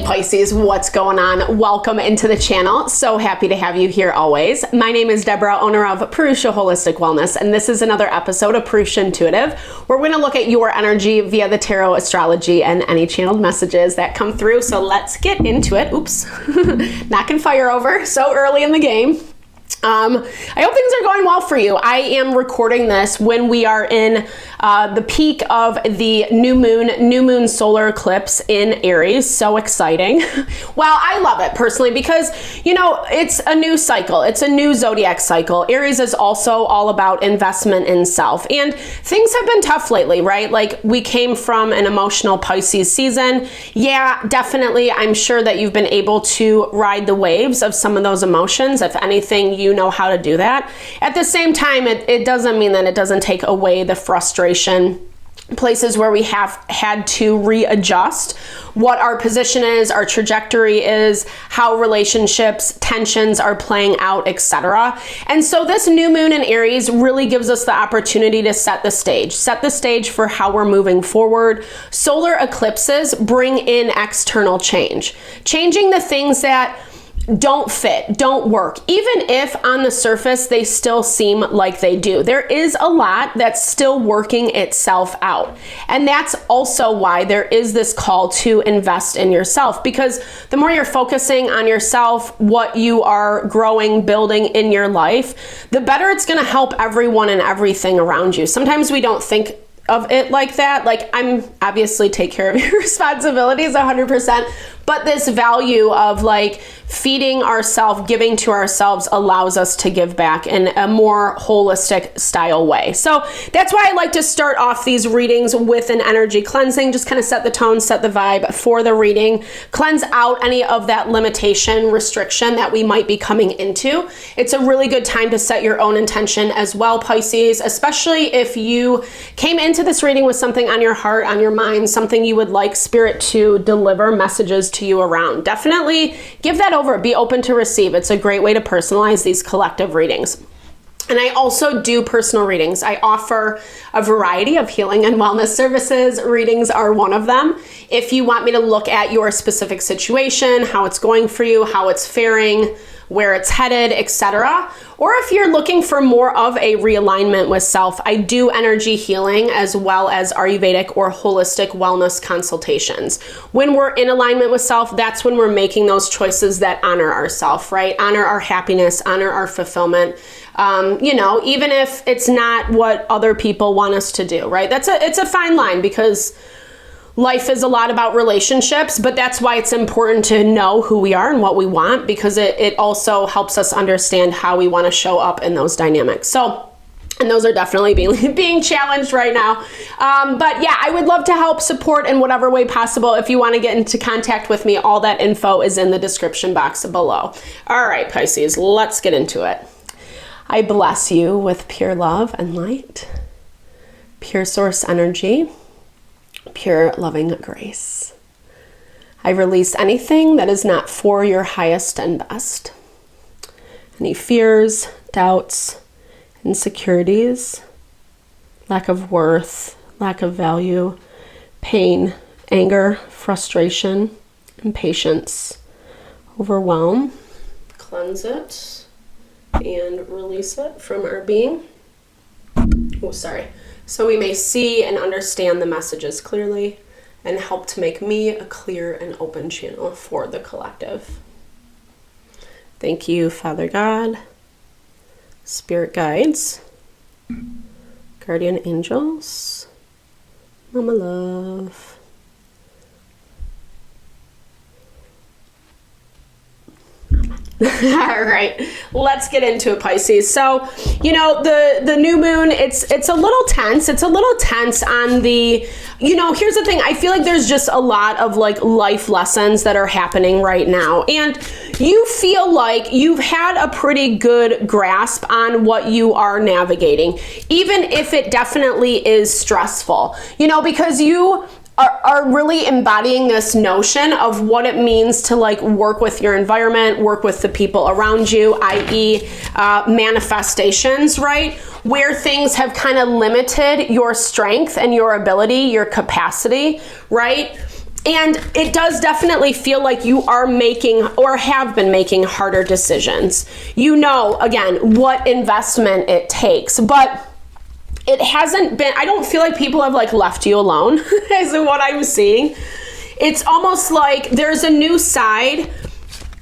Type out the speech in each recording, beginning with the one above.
Pisces, what's going on? Welcome into the channel. So happy to have you here always. My name is Deborah, owner of Purusha Holistic Wellness, and this is another episode of Purusha Intuitive, where we're going to look at your energy via the tarot, astrology, and any channeled messages that come through. So let's get into it. Oops, knocking fire over so early in the game. I hope things are going well for you. I am recording this when we are in the peak of the new moon solar eclipse in Aries. So exciting. Well, I love it personally because, you know, it's a new cycle. It's a new zodiac cycle. Aries is also all about investment in self. And things have been tough lately, right? Like we came from an emotional Pisces season. Yeah, definitely. I'm sure that you've been able to ride the waves of some of those emotions. If anything, you know how to do that. At the same time, it doesn't mean that it doesn't take away the frustration, places where we have had to readjust what our position is, our trajectory is, how relationships, tensions are playing out, etc. And so this new moon in Aries really gives us the opportunity to set the stage for how we're moving forward. Solar eclipses bring in external change, changing the things that don't fit, don't work, even if on the surface they still seem like they do. There is a lot that's still working itself out. And that's also why there is this call to invest in yourself, because the more you're focusing on yourself, what you are growing, building in your life, the better it's going to help everyone and everything around you. Sometimes we don't think of it like that. Like, I'm obviously take care of your responsibilities 100%, but this value of like feeding ourselves, giving to ourselves allows us to give back in a more holistic style way. So that's why I like to start off these readings with an energy cleansing, just kind of set the tone, set the vibe for the reading, cleanse out any of that limitation, restriction that we might be coming into. It's a really good time to set your own intention as well, Pisces, especially if you came into this reading with something on your heart, on your mind, something you would like Spirit to deliver messages to you around. Definitely give that over. Be open to receive. It's a great way to personalize these collective readings. And I also do personal readings. I offer a variety of healing and wellness services. Readings are one of them. If you want me to look at your specific situation, how it's going for you, how it's faring, where it's headed, etc. Or if you're looking for more of a realignment with self, I do energy healing as well as Ayurvedic or holistic wellness consultations. When we're in alignment with self, that's when we're making those choices that honor ourself, right? Honor our happiness, honor our fulfillment. You know, even if it's not what other people want us to do, right? It's a fine line because life is a lot about relationships, but that's why it's important to know who we are and what we want, because it also helps us understand how we want to show up in those dynamics. So, and those are definitely being challenged right now. But yeah, I would love to help support in whatever way possible. If you want to get into contact with me, all that info is in the description box below. All right, Pisces, let's get into it. I bless you with pure love and light, pure source energy, pure loving grace. I release anything that is not for your highest and best. Any fears, doubts, insecurities, lack of worth, lack of value, pain, anger, frustration, impatience, overwhelm, cleanse it and release it from our being. Oh, sorry. So we may see and understand the messages clearly and help to make me a clear and open channel for the collective. Thank you, Father God, Spirit guides, guardian angels, Mama Love. All right, let's get into it, Pisces. So, you know, the new moon, it's a little tense. It's a little tense on the, you know, here's the thing. I feel like there's just a lot of like life lessons that are happening right now. And you feel like you've had a pretty good grasp on what you are navigating, even if it definitely is stressful, you know, because you are really embodying this notion of what it means to like work with your environment, work with the people around you, i.e. Manifestations, right? Where things have kind of limited your strength and your ability, your capacity, right? And it does definitely feel like you are making or have been making harder decisions. You know, again, what investment it takes, but it hasn't been, I don't feel like people have like left you alone is what I'm seeing. It's almost like there's a new side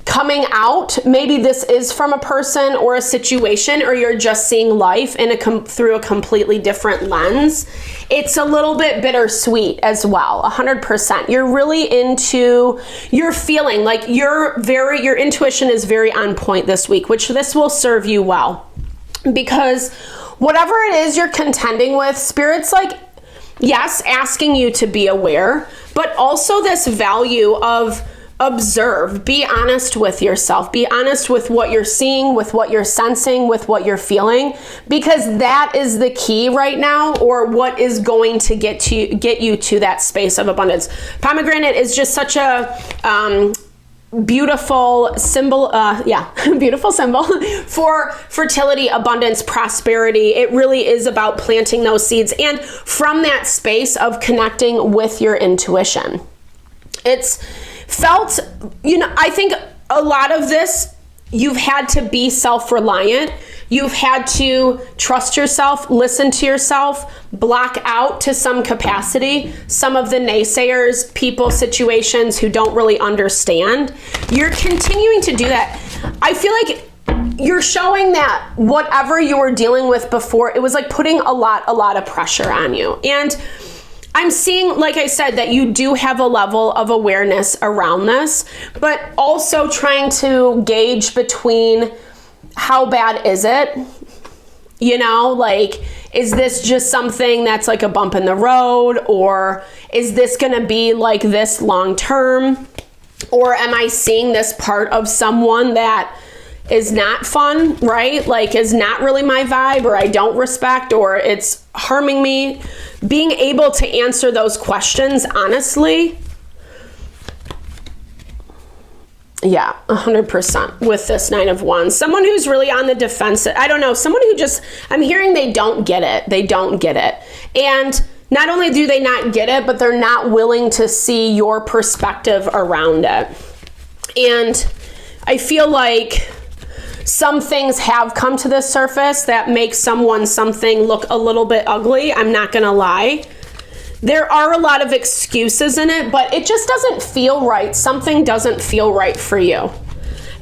coming out. Maybe this is from a person or a situation, or you're just seeing life in through a completely different lens. It's a little bit bittersweet as well, 100%. You're really you're feeling like your intuition is very on point this week, which this will serve you well. Because whatever it is you're contending with, Spirit's like, yes, asking you to be aware, but also this value of observe, be honest with yourself, be honest with what you're seeing, with what you're sensing, with what you're feeling, because that is the key right now, or what is going to get you to that space of abundance. Pomegranate is just such a beautiful symbol, beautiful symbol for fertility, abundance, prosperity. It really is about planting those seeds, and from that space of connecting with your intuition. It's felt, I think a lot of this, you've had to be self-reliant. You've had to trust yourself, listen to yourself, block out to some capacity some of the naysayers, people, situations who don't really understand. You're continuing to do that. I feel like you're showing that whatever you were dealing with before, it was like putting a lot of pressure on you. And I'm seeing, like I said, that you do have a level of awareness around this, but also trying to gauge between how bad is it? Like, is this just something that's like a bump in the road? Or is this going to be like this long term? Or am I seeing this part of someone that is not fun, right? Like, is not really my vibe, or I don't respect, or it's harming me? Being able to answer those questions honestly. Yeah, 100% with this Nine of Wands. Someone who's really on the defensive. I don't know. Someone who I'm hearing they don't get it. They don't get it. And not only do they not get it, but they're not willing to see your perspective around it. And I feel like some things have come to the surface that make something look a little bit ugly. I'm not going to lie. There are a lot of excuses in it, but it just doesn't feel right. Something doesn't feel right for you.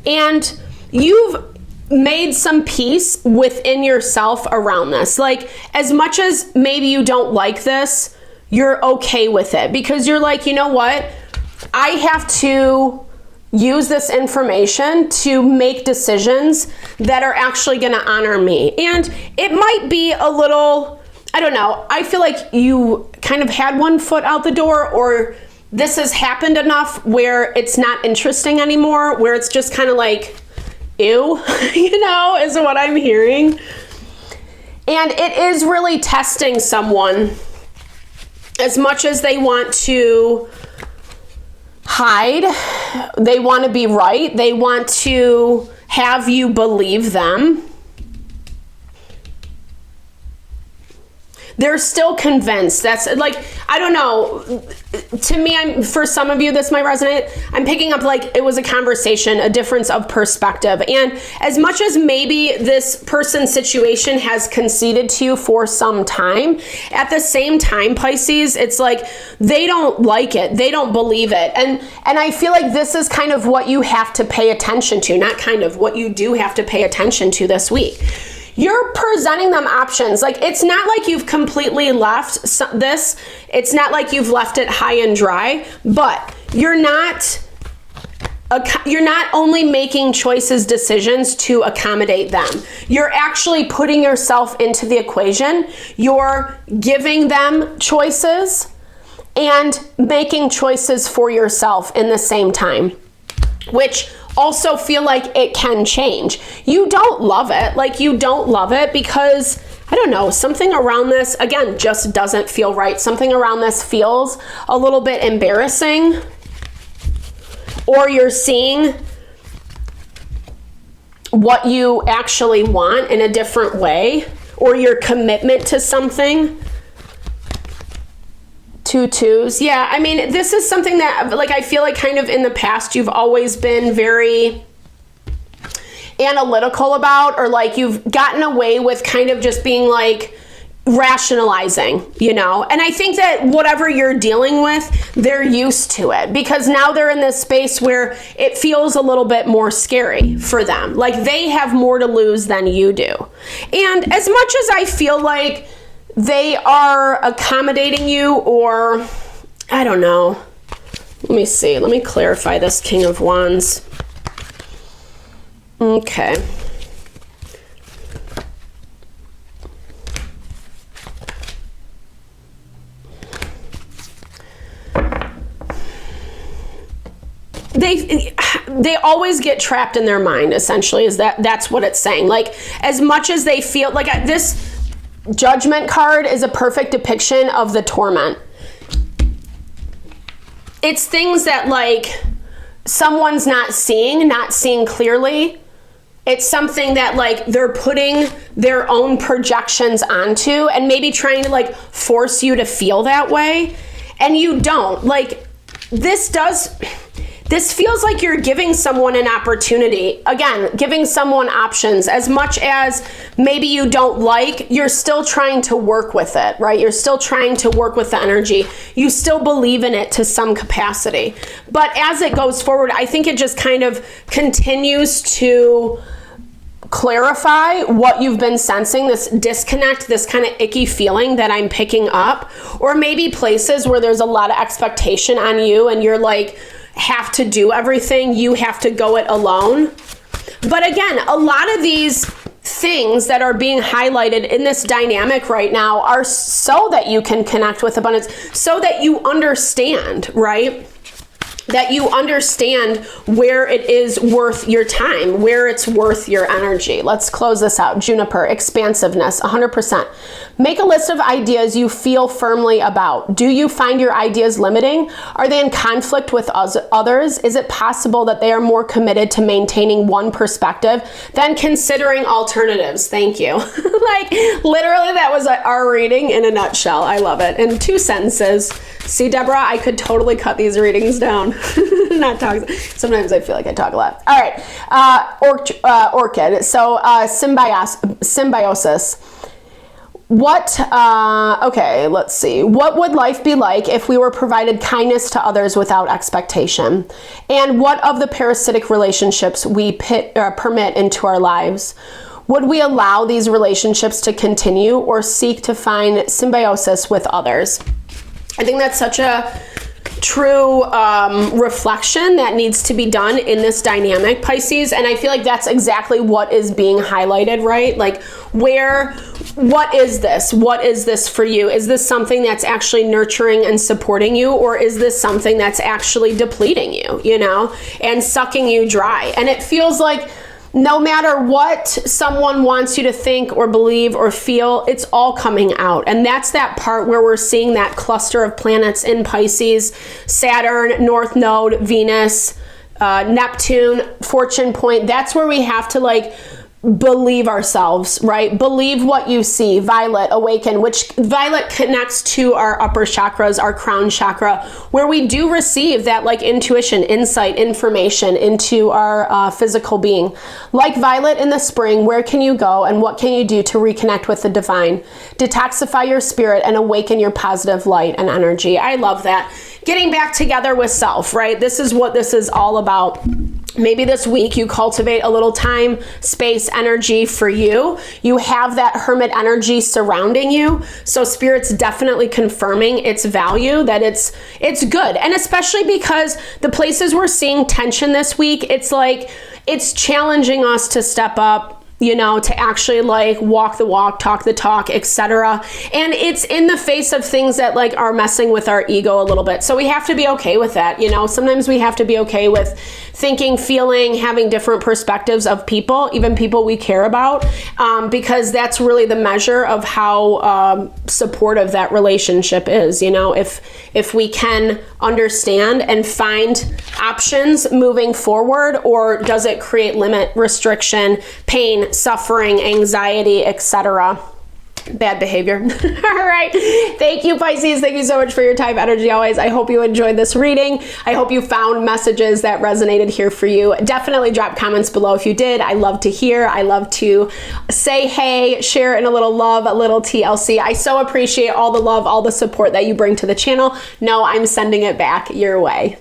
And you've made some peace within yourself around this. Like, as much as maybe you don't like this, you're okay with it, because you're like, you know what? I have to use this information to make decisions that are actually going to honor me. And it might be a little, I don't know, I feel like you kind of had one foot out the door, or this has happened enough where it's not interesting anymore, where it's just kind of like, ew, is what I'm hearing. And it is really testing someone. As much as they want to hide, they want to be right, they want to have you believe them, they're still convinced. That's like, I don't know. To me, for some of you, this might resonate. I'm picking up like it was a conversation, a difference of perspective. And as much as maybe this person's situation has conceded to you for some time, at the same time, Pisces, it's like they don't like it. They don't believe it. And I feel like this is kind of what you have to pay attention to, not kind of, what you do have to pay attention to this week. You're presenting them options. Like, it's not like you've completely left this. It's not like you've left it high and dry, but you're not only making decisions to accommodate them. You're actually putting yourself into the equation. You're giving them choices and making choices for yourself in the same time, which also feel like it can change. You don't love it. Like, you don't love it because, I don't know, something around this, again, just doesn't feel right. Something around this feels a little bit embarrassing. Or you're seeing what you actually want in a different way, or your commitment to something 2 2s. Yeah, I mean, this is something that, like, I feel like kind of in the past you've always been very analytical about, or like you've gotten away with kind of just being like rationalizing, you know? And I think that whatever you're dealing with, they're used to it, because now they're in this space where it feels a little bit more scary for them. Like they have more to lose than you do. And as much as I feel like they are accommodating you, or I don't know. Let me see. Let me clarify this King of Wands. Okay. They always get trapped in their mind, essentially, that's what it's saying. Like, as much as they feel like this Judgment card is a perfect depiction of the torment. It's things that like someone's not seeing clearly. It's something that like they're putting their own projections onto and maybe trying to like force you to feel that way. And you don't. Like this feels like you're giving someone an opportunity. Again, giving someone options. As much as maybe you don't like, you're still trying to work with it, right? You're still trying to work with the energy. You still believe in it to some capacity. But as it goes forward, I think it just kind of continues to clarify what you've been sensing, this disconnect, this kind of icky feeling that I'm picking up, or maybe places where there's a lot of expectation on you and you're like, have to do everything, you have to go it alone. But again, a lot of these things that are being highlighted in this dynamic right now are so that you can connect with abundance, so that you understand, right? That you understand where it is worth your time, where it's worth your energy. Let's close this out. Juniper, expansiveness, 100%. Make a list of ideas you feel firmly about. Do you find your ideas limiting? Are they in conflict with others? Is it possible that they are more committed to maintaining one perspective than considering alternatives? Thank you. Like, literally, that was our reading in a nutshell. I love it. In 2 sentences. See, Deborah, I could totally cut these readings down. Not talk. Sometimes I feel like I talk a lot. All right. Orchid. So symbiosis. Okay, let's see. What would life be like if we were provided kindness to others without expectation? And what of the parasitic relationships we permit into our lives? Would we allow these relationships to continue or seek to find symbiosis with others? I think that's such a true reflection that needs to be done in this dynamic, Pisces. And I feel like that's exactly what is being highlighted, right? Like, what is this? What is this for you? Is this something that's actually nurturing and supporting you? Or is this something that's actually depleting you, you know, and sucking you dry? And it feels like no matter what someone wants you to think or believe or feel, it's all coming out. And that's that part where we're seeing that cluster of planets in Pisces: Saturn, North Node, Venus, Neptune, Fortune Point. That's where we have to like believe ourselves, right? Believe what you see. Violet, awaken, which Violet connects to our upper chakras, our crown chakra, where we do receive that like intuition, insight, information into our physical being. Like Violet in the spring, where can you go and what can you do to reconnect with the divine? Detoxify your spirit and awaken your positive light and energy. I love that. Getting back together with self, right? This is what this is all about. Maybe this week you cultivate a little time, space, energy for you. You have that hermit energy surrounding you. So Spirit's definitely confirming its value, that it's good. And especially because the places we're seeing tension this week, it's like, it's challenging us to step up, you know, to actually like walk the walk, talk the talk, etc. And it's in the face of things that like are messing with our ego a little bit. So we have to be okay with that. You know, sometimes we have to be okay with thinking, feeling, having different perspectives of people, even people we care about, because that's really the measure of how supportive that relationship is. You know, if we can understand and find options moving forward, or does it create limit, restriction, pain, suffering, anxiety, etc. Bad behavior. All right. Thank you, Pisces. Thank you so much for your time, energy, always. I hope you enjoyed this reading. I hope you found messages that resonated here for you. Definitely drop comments below if you did. I love to hear. I love to say hey, share in a little love, a little TLC. I so appreciate all the love, all the support that you bring to the channel. No, I'm sending it back your way.